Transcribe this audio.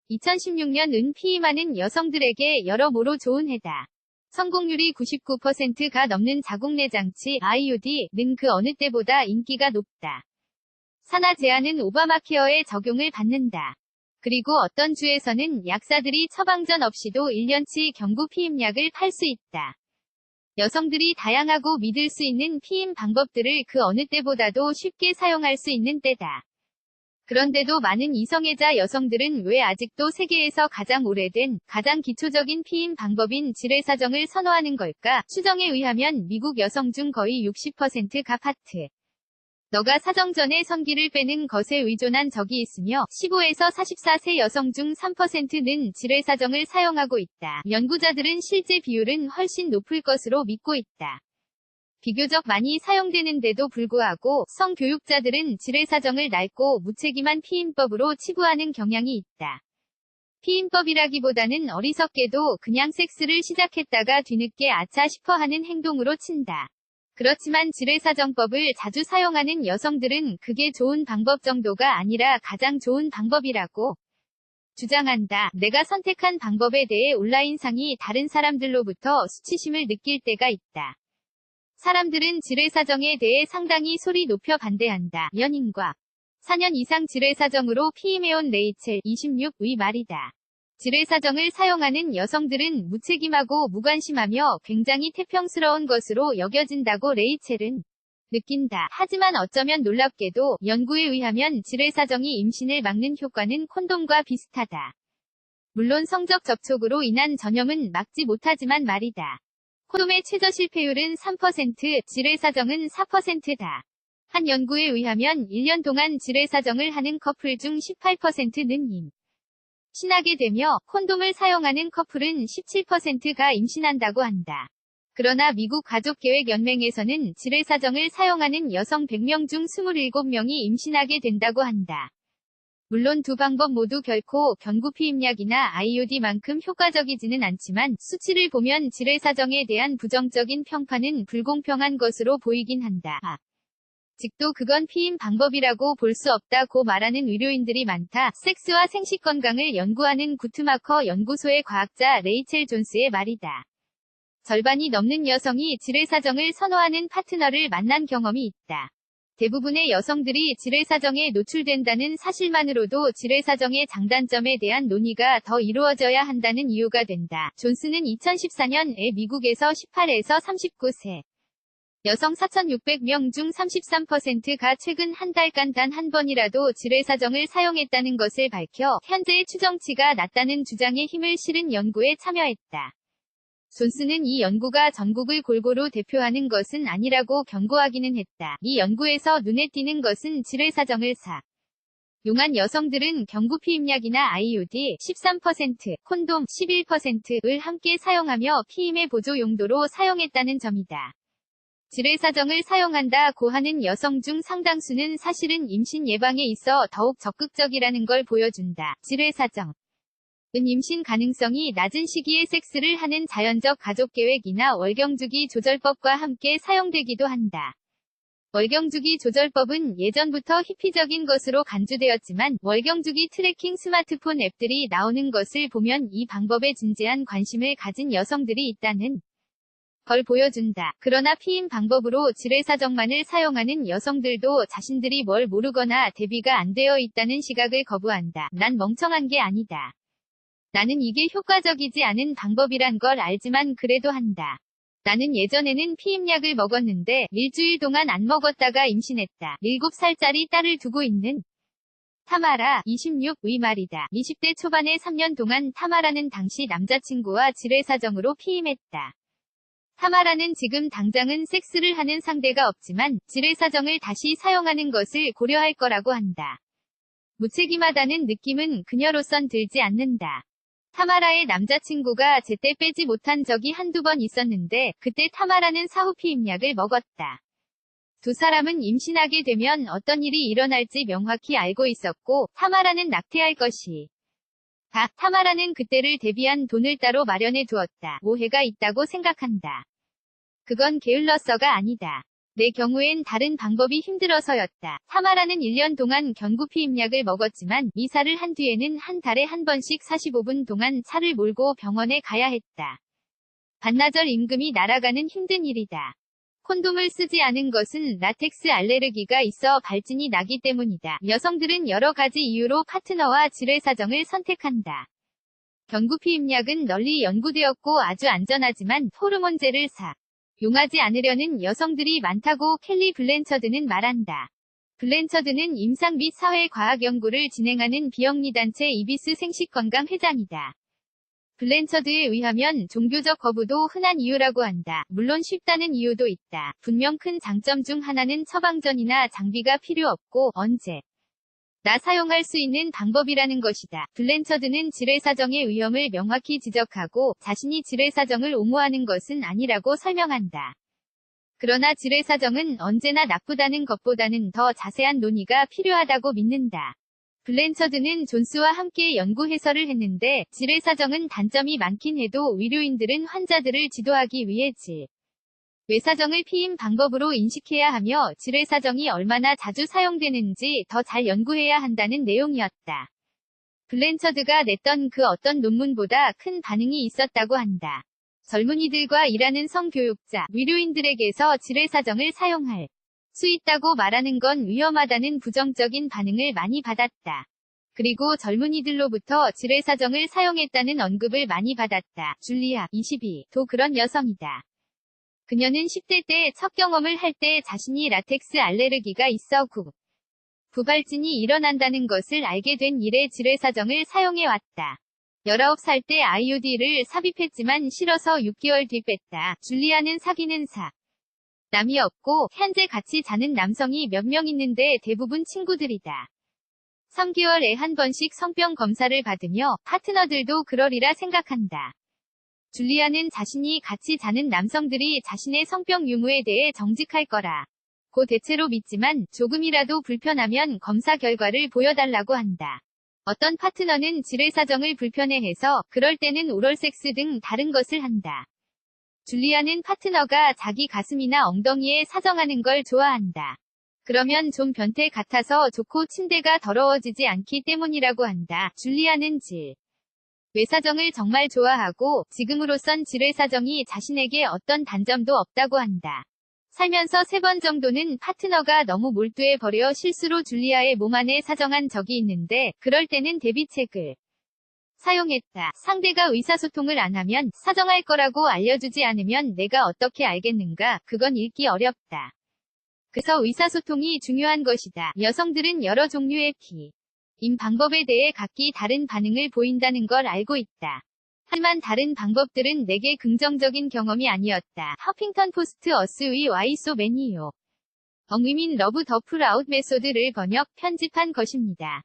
2016년은 피임하는 여성들에게 여러모로 좋은 해다. 성공률이 99%가 넘는 자궁내장치 IUD는 그 어느 때보다 인기가 높다. 산하 제한은 오바마케어에 적용을 받는다. 그리고 어떤 주에서는 약사들이 처방전 없이도 1년치 경구 피임약을 팔 수 있다. 여성들이 다양하고 믿을 수 있는 피임 방법들을 그 어느 때보다도 쉽게 사용할 수 있는 때다. 그런데도 많은 이성애자 여성들은 왜 아직도 세계에서 가장 오래된, 가장 기초적인 피임 방법인 지뢰사정을 선호하는 걸까? 추정에 의하면 미국 여성 중 거의 60%가 파트. 너가 사정 전에 성기를 빼는 것에 의존한 적이 있으며 15에서 44세 여성 중 3%는 지뢰사정을 사용하고 있다. 연구자들은 실제 비율은 훨씬 높을 것으로 믿고 있다. 비교적 많이 사용되는데도 불구하고 성교육자들은 지뢰사정을 낡고 무책임한 피임법으로 치부하는 경향이 있다. 피임법이라기보다는 어리석게도 그냥 섹스를 시작했다가 뒤늦게 아차 싶어 하는 행동으로 친다. 그렇지만 지뢰사정법을 자주 사용하는 여성들은 그게 좋은 방법 정도가 아니라 가장 좋은 방법이라고 주장한다. 내가 선택한 방법에 대해 온라인상이 다른 사람들로부터 수치심을 느낄 때가 있다. 사람들은 지뢰사정에 대해 상당히 소리 높여 반대한다. 연인과 4년 이상 지뢰사정으로 피임해온 레이첼 26의 말이다. 지뢰사정을 사용하는 여성들은 무책임하고 무관심하며 굉장히 태평스러운 것으로 여겨진다고 레이첼은 느낀다. 하지만 어쩌면 놀랍게도 연구에 의하면 지뢰사정이 임신을 막는 효과는 콘돔과 비슷하다. 물론 성적 접촉으로 인한 전염은 막지 못하지만 말이다. 콘돔의 최저 실패율은 3%, 지뢰사정은 4%다. 한 연구에 의하면 1년 동안 지뢰사정을 하는 커플 중 18%는 임신하게 되며 콘돔을 사용하는 커플은 17%가 임신한다고 한다. 그러나 미국 가족계획연맹에서는 지뢰사정을 사용하는 여성 100명 중 27명이 임신하게 된다고 한다. 물론 두 방법 모두 결코 경구피임약이나 IUD만큼 효과적이지는 않지만 수치를 보면 지뢰사정에 대한 부정적인 평판은 불공평한 것으로 보이긴 한다. 아직도 그건 피임 방법이라고 볼 수 없다고 말하는 의료인들이 많다. 섹스와 생식 건강을 연구하는 구트마커 연구소의 과학자 레이첼 존스의 말이다. 절반이 넘는 여성이 지뢰사정을 선호하는 파트너를 만난 경험이 있다. 대부분의 여성들이 지뢰사정에 노출된다는 사실만으로도 지뢰사정의 장단점에 대한 논의가 더 이루어져야 한다는 이유가 된다. 존스는 2014년에 미국에서 18에서 39세 여성 4,600명 중 33%가 최근 한 달간 단 한 번이라도 지뢰사정을 사용했다는 것을 밝혀 현재의 추정치가 낮다는 주장에 힘을 실은 연구에 참여했다. 존스는 이 연구가 전국을 골고루 대표하는 것은 아니라고 경고하기는 했다. 이 연구에서 눈에 띄는 것은 지뢰사정을 사용한 여성들은 경구피임약이나 IUD 13%, 콘돔 11%를 함께 사용하며 피임의 보조 용도로 사용했다는 점이다. 지뢰사정을 사용한다고 하는 여성 중 상당수는 사실은 임신 예방에 있어 더욱 적극적이라는 걸 보여준다. 지뢰사정 은 임신 가능성이 낮은 시기에 섹스를 하는 자연적 가족계획이나 월경주기 조절법과 함께 사용되기도 한다. 월경주기 조절법은 예전부터 희피적인 것으로 간주되었지만 월경주기 트래킹 스마트폰 앱들이 나오는 것을 보면 이 방법에 진지한 관심을 가진 여성들이 있다는 걸 보여준다. 그러나 피임 방법으로 지뢰사정만을 사용하는 여성들도 자신들이 뭘 모르거나 대비가 안 되어 있다는 시각을 거부한다. 난 멍청한 게 아니다. 나는 이게 효과적이지 않은 방법이란 걸 알지만 그래도 한다. 나는 예전에는 피임약을 먹었는데 일주일 동안 안 먹었다가 임신했다. 7살짜리 딸을 두고 있는 타마라 26의 말이다. 20대 초반에 3년 동안 타마라는 당시 남자친구와 지뢰사정으로 피임했다. 타마라는 지금 당장은 섹스를 하는 상대가 없지만 지뢰사정을 다시 사용하는 것을 고려할 거라고 한다. 무책임하다는 느낌은 그녀로선 들지 않는다. 타마라의 남자친구가 제때 빼지 못한 적이 한두 번 있었는데 그때 타마라는 사후 피임약을 먹었다. 두 사람은 임신하게 되면 어떤 일이 일어날지 명확히 알고 있었고 타마라는 낙태할 것이 타마라는 그때를 대비한 돈을 따로 마련해 두었다. 오해가 있다고 생각한다. 그건 게을러서가 아니다. 내 경우엔 다른 방법이 힘들어서였다. 타마라는 1년 동안 경구피임약을 먹었지만 이사를 한 뒤에는 한 달에 한 번씩 45분 동안 차를 몰고 병원에 가야 했다. 반나절 임금이 날아가는 힘든 일이다. 콘돔을 쓰지 않은 것은 라텍스 알레르기가 있어 발진이 나기 때문이다. 여성들은 여러 가지 이유로 파트너와 지뢰 사정을 선택한다. 경구피임약은 널리 연구되었고 아주 안전하지만 호르몬제를 용하지 않으려는 여성들이 많다고 켈리 블랜처드는 말한다. 블랜처드는 임상 및 사회과학 연구를 진행하는 비영리단체 이비스 생식건강 회장이다. 블랜처드에 의하면 종교적 거부도 흔한 이유라고 한다. 물론 쉽다는 이유도 있다. 분명 큰 장점 중 하나는 처방전이나 장비가 필요 없고 언제나 사용할 수 있는 방법이라는 것이다. 블랜처드는 지뢰사정의 위험을 명확히 지적하고 자신이 지뢰사정을 옹호하는 것은 아니라고 설명한다. 그러나 지뢰사정은 언제나 나쁘다는 것보다는 더 자세한 논의가 필요하다고 믿는다. 블랜처드는 존스와 함께 연구 해설을 했는데 지뢰사정은 단점이 많긴 해도 의료인들은 환자들을 지도하기 위해 외사정을 피임 방법으로 인식해야 하며 지뢰사정이 얼마나 자주 사용되는지 더 잘 연구해야 한다는 내용이었다. 블랜처드가 냈던 그 어떤 논문보다 큰 반응이 있었다고 한다. 젊은이들과 일하는 성교육자, 의료인들에게서 지뢰사정을 사용할 수 있다고 말하는 건 위험하다는 부정적인 반응을 많이 받았다. 그리고 젊은이들로부터 지뢰사정을 사용했다는 언급을 많이 받았다. 줄리아, 22도 그런 여성이다. 그녀는 10대 때 첫 경험을 할 때 자신이 라텍스 알레르기가 있어 부발진이 일어난다는 것을 알게 된 이래 지뢰사정을 사용해왔다. 19살 때 IUD를 삽입했지만 싫어서 6개월 뒤 뺐다. 줄리아는 사귀는 남이 없고 현재 같이 자는 남성이 몇 명 있는데 대부분 친구들이다. 3개월에 한 번씩 성병 검사를 받으며 파트너들도 그러리라 생각한다. 줄리아는 자신이 같이 자는 남성들이 자신의 성병 유무에 대해 정직할 거라고 대체로 믿지만 조금이라도 불편하면 검사 결과를 보여달라고 한다. 어떤 파트너는 지뢰사정을 불편해해서 그럴 때는 오럴섹스 등 다른 것을 한다. 줄리아는 파트너가 자기 가슴이나 엉덩이에 사정하는 걸 좋아한다. 그러면 좀 변태 같아서 좋고 침대가 더러워지지 않기 때문이라고 한다. 줄리아는 외사정을 정말 좋아하고 지금으로선 지뢰사정이 자신에게 어떤 단점도 없다고 한다. 살면서 3번 정도는 파트너가 너무 몰두해버려 실수로 줄리아의 몸 안에 사정한 적이 있는데 그럴 때는 대비책을 사용했다. 상대가 의사소통을 안 하면 사정할 거라고 알려주지 않으면 내가 어떻게 알겠는가? 그건 읽기 어렵다. 그래서 의사소통이 중요한 것이다. 여성들은 여러 종류의 피임 방법에 대해 각기 다른 반응을 보인다는 걸 알고 있다. 하지만 다른 방법들은 내게 긍정적인 경험이 아니었다. 허핑턴 포스트 어스의 Why So Many Women Love the Pull-Out Method를 번역, 편집한 것입니다.